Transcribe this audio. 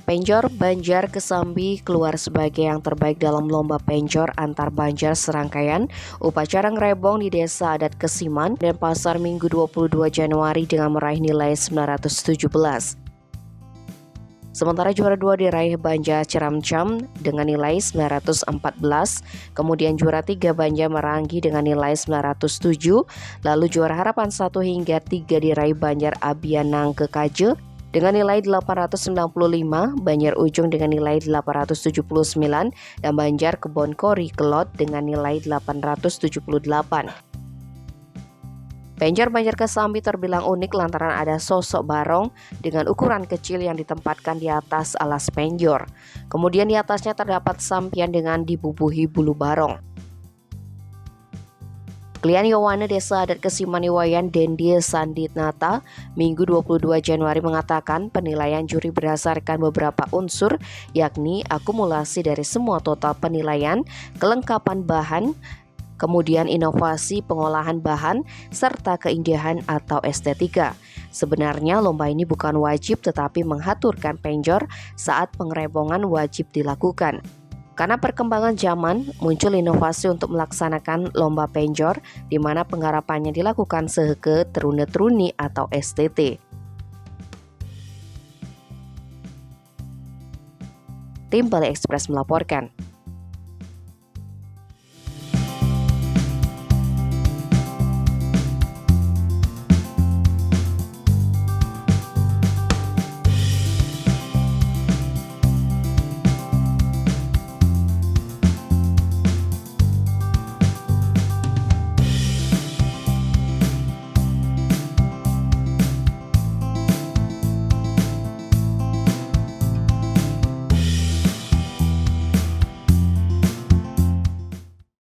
Penjor Banjar Kesambi keluar sebagai yang terbaik dalam lomba penjor antar Banjar serangkaian upacara ngrebong di Desa Adat Kesiman dan Pasar Minggu 22 Januari dengan meraih nilai 917. Sementara juara 2 diraih Banjar Ciramcam dengan nilai 914, kemudian juara 3 Banjar Meranggi dengan nilai 907, lalu juara harapan 1 hingga 3 diraih Banjar Abianang Kekaje dengan nilai 895, Banjar Ujung dengan nilai 879, dan Banjar Kebon Kori Kelot dengan nilai 878. Penjor Banjar Kesambi terbilang unik lantaran ada sosok barong dengan ukuran kecil yang ditempatkan di atas alas penjor. Kemudian di atasnya terdapat sampian dengan dibubuhi bulu barong. Klian Yowana Desa Adat Kesiman Iwayan Dendi Sanditnata Minggu 22 Januari mengatakan penilaian juri berdasarkan beberapa unsur, yakni akumulasi dari semua total penilaian, kelengkapan bahan, kemudian inovasi pengolahan bahan, serta keindahan atau estetika. Sebenarnya lomba ini bukan wajib tetapi mengaturkan penjor saat pengrebongan wajib dilakukan. Karena perkembangan zaman, muncul inovasi untuk melaksanakan lomba penjor di mana penggarapannya dilakukan seheke terune-teruni atau STT. Tim Bali Express melaporkan.